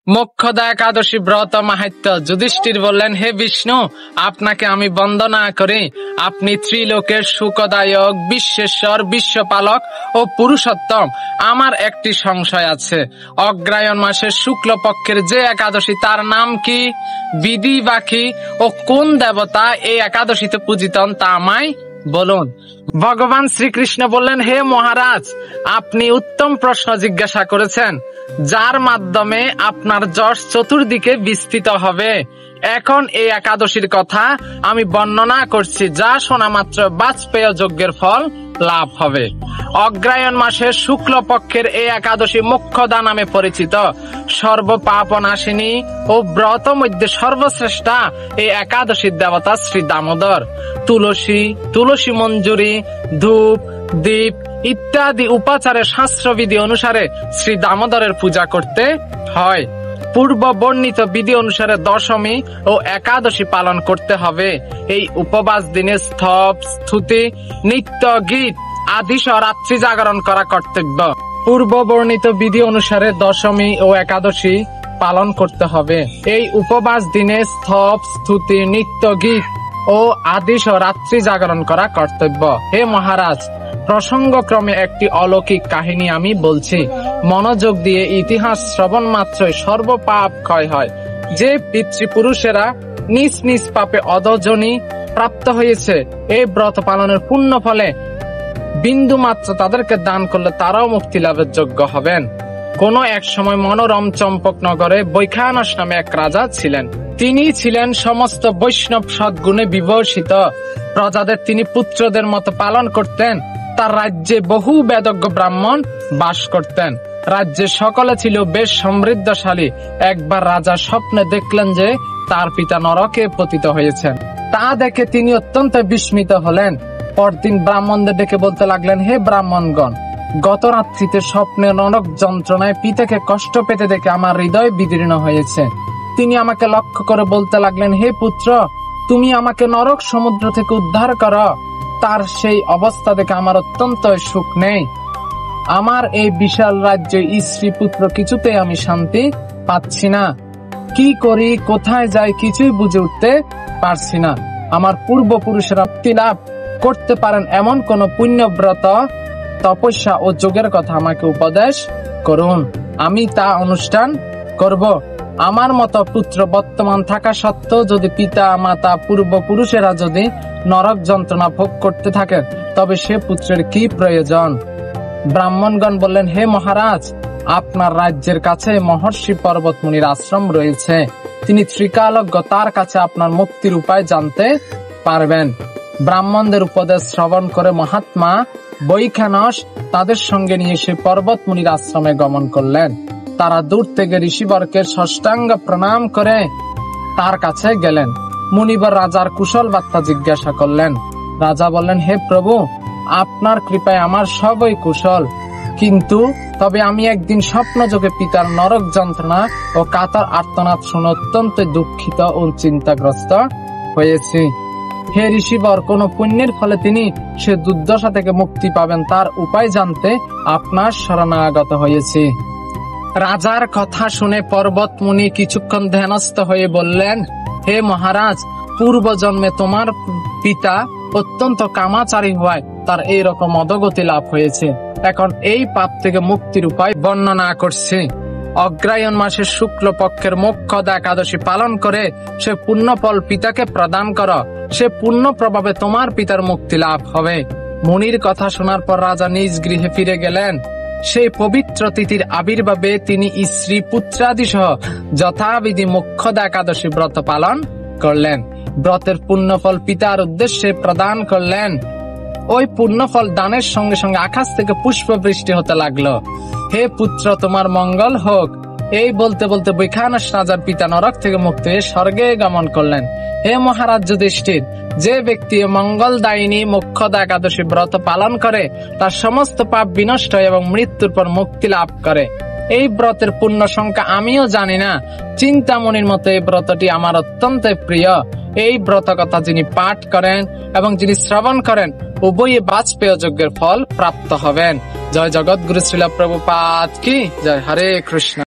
মোক্ষদা একাদশী ব্রত মাহাত্ম্য। যুধিষ্ঠির বললেন, হে বিষ্ণু, আপনাকে আমি বন্দনা করি। আপনি ত্রিলোকের সুখদায়ক, বিশ্বেশ্বর, বিশ্বপালক ও পুরুষোত্তম। আমার একটি সংশয় আছে, অগ্রায়ণ মাসের শুক্লপক্ষের যে একাদশী, তার নাম কি, বিধি বা কি, ও কোন দেবতা এই একাদশীতে পূজিতন তা আমায় বলুন। ভগবান শ্রীকৃষ্ণ বললেন, হে মহারাজ, আপনি উত্তম প্রশ্ন জিজ্ঞাসা করেছেন, যার মাধ্যমে আপনার যশ চতুর্দিকে বিস্তৃত হবে। এখন এই একাদশীর কথা আমি বর্ণনা করছি, যা শোনা মাত্র বাজপেয় যজ্ঞের ফল লাভ হবে। অগ্রায়ণ মাসের শুক্লপক্ষের এই একাদশী মোক্ষদা নামে পরিচিত। সর্বপাপনাশিনী ও ব্রত মধ্যে সর্বশ্রেষ্ঠা এই একাদশীর দেবতা শ্রী দামোদর। তুলসী মঞ্জুরি, ধূপ, দীপ ইত্যাদি উপাচারের শাস্ত্রবিধি অনুসারে শ্রী দামোদরের পূজা করতে হয়। পূর্ব বর্ণিত বিধি অনুসারে দশমী ও একাদশী পালন করতে হবে। এই উপবাস দিনে স্তব, স্তুতি, নিত্য গীত আদি সহ রাত্রি জাগরণ করা কর্তব্য। পূর্ব বর্ণিত বিধি অনুসারে দশমী ও একাদশী পালন করতে হবে। এই উপবাস দিনে স্তব, স্তুতি, নিত্য গীত ও আদি সহ রাত্রি জাগরণ করা কর্তব্য। হে মহারাজ, প্রসঙ্গক্রমে একটি অলৌকিক কাহিনী আমি বলছি। মনোযোগ দিয়ে ইতিহাস শ্রবণ মাত্রই সর্বপাপ ক্ষয় হয়। যে পিতৃপুরুষেরা নিজ নিজ পাপে অধজনী প্রাপ্ত হয়েছে, এই ব্রত পালনের পুণ্য ফলে বিন্দু মাত্র তাদেরকে দান করলে তারাও মুক্তি লাভের যোগ্য হবেন। কোন এক সময় মনোরম চম্পকনগরে বৈখানস নামে এক রাজা ছিলেন। তিনি ছিলেন সমস্ত বৈষ্ণব সদ্গুণে বিভূষিত। প্রজাদের তিনি পুত্রদের মতো পালন করতেন। তার রাজ্যে বহু বেদজ্ঞ ব্রাহ্মণ বাস করতেন। রাজ্যে সকলে ছিল বেশ সমৃদ্ধশালী। একবার রাজা স্বপ্নে দেখলেন যে তার পিতা নরকে পতিত হয়েছেন। তা দেখে তিনি অত্যন্ত বিস্মিত হলেন। পরদিন ব্রাহ্মণদের ডেকে বলতে লাগলেন, হে ব্রাহ্মণগণ, গত রাত্রিতে স্বপ্নে নরক যন্ত্রণায় পিতাকে কষ্ট পেতে দেখে আমার হৃদয় বিদীর্ণ হয়েছে। তিনি আমাকে লক্ষ্য করে বলতে লাগলেন, হে পুত্র, তুমি আমাকে নরক সমুদ্র থেকে উদ্ধার করো। তার সেই অবস্থা দেখে আমার অত্যন্ত সুখ নেই। আমার এই বিশাল রাজ্যে স্ত্রী পুত্র কিছুতে আমি শান্তি পাচ্ছি না। কি করি, কোথায় যাই, কিছুই বুঝে উঠতে পারছি না। আমার পূর্বপুরুষেরা মুক্তি লাভ করতে পারেন এমন কোন পুণ্যব্রত, তপস্যা ও যোগের কথা আমাকে উপদেশ করুন, আমি তা অনুষ্ঠান করব। আমার মতো পুত্র বর্তমান থাকা সত্ত্বেও যদি পিতা মাতা পূর্বপুরুষেরা যদি নরক যন্ত্রণা ভোগ করতে থাকেন, তবে সে পুত্রের কি প্রয়োজন? ব্রাহ্মণগণ বললেন, হে মহারাজ, আপনার রাজ্যের কাছে মহর্ষি পর্বতমুনির আশ্রম রয়েছে। তিনি ত্রিকালজ্ঞ, তার কাছে আপনার মুক্তির উপায় জানতে পারবেন। ব্রাহ্মণদের উপদেশ শ্রবণ করে মহাত্মা বৈখানস তাদের সঙ্গে নিয়ে সে পর্বতমুনির আশ্রমে গমন করলেন। তারা দূর থেকে ঋষিবরকে ষষ্ঠাঙ্গ প্রণাম করে তার কাছে গেলেন। মুনিবর রাজার কুশল বার্তা জিজ্ঞাসা করলেন। রাজা বললেন, হে প্রভু, আপনার কৃপায় আমার সবই কুশল, কিন্তু তবে আমি একদিন স্বপ্নযোগে পিতার নরক যন্ত্রণা ও কাতর আর্তনাদ শুনে অত্যন্ত দুঃখিত ও চিন্তাগ্রস্ত হয়েছি। হে ঋষিবর, কোন পুণ্যের ফলে তিনি সে দুর্দশা থেকে মুক্তি পাবেন, তার উপায় জানতে আপনার শরণাগত হয়েছি। রাজার কথা শুনে পর্বত মুনি কিছুক্ষণ ধ্যানস্থ হয়ে বললেন, হে মহারাজ, পূর্ব জন্মে তোমার পিতা অত্যন্ত কামাচারী হওয়ায় তার এইরকম অধোগতি লাভ হয়েছে। এখন এই পাপ থেকে মুক্তির উপায় বর্ণনা করছি। অগ্রায়ণ মাসের শুক্ল পক্ষের মোক্ষদা একাদশী পালন করে সে পুণ্যফল পিতাকে প্রদান কর। সে পুণ্য প্রভাবে তোমার পিতার মুক্তি লাভ হবে। মুনির কথা শোনার পর রাজা নিজ গৃহে ফিরে গেলেন। সেই পবিত্র তিথির আবির্ভাবে তিনি স্ত্রী পুত্রাদি সহ যথাবিধি মোক্ষদা একাদশী ব্রত পালন করলেন। ব্রতের পুণ্যফল পিতার উদ্দেশ্যে প্রদান করলেন। ওই পুণ্যফল দানের সঙ্গে সঙ্গে আকাশ থেকে পুষ্প বৃষ্টি হতে লাগলো। হে পুত্র, তোমার মঙ্গল হোক। এই বলতে বলতে বৈখানস রাজার পিতা নরক থেকে মুক্ত হয়ে স্বর্গে গমন করলেন। হে মহারাজ যুধিষ্ঠির, যে ব্যক্তি মঙ্গলদায়িনী মোক্ষদা একাদশী ব্রত পালন করে, তার সমস্ত পাপ বিনষ্ট হয় এবং মৃত্যুর পর মুক্তি লাভ করে। এই ব্রতের পূর্ণ সংখ্যা আমিও জানি না। চিন্তামণির মতো এই ব্রতটি আমার অত্যন্ত প্রিয়। এই ব্রত কথা যিনি পাঠ করেন এবং যিনি শ্রবণ করেন, উভয়ে বাজপেয় যজ্ঞের ফল প্রাপ্ত হবেন। জয় জগৎগুরু শ্রীল প্রভুপাদ কি জয়। হরে কৃষ্ণ।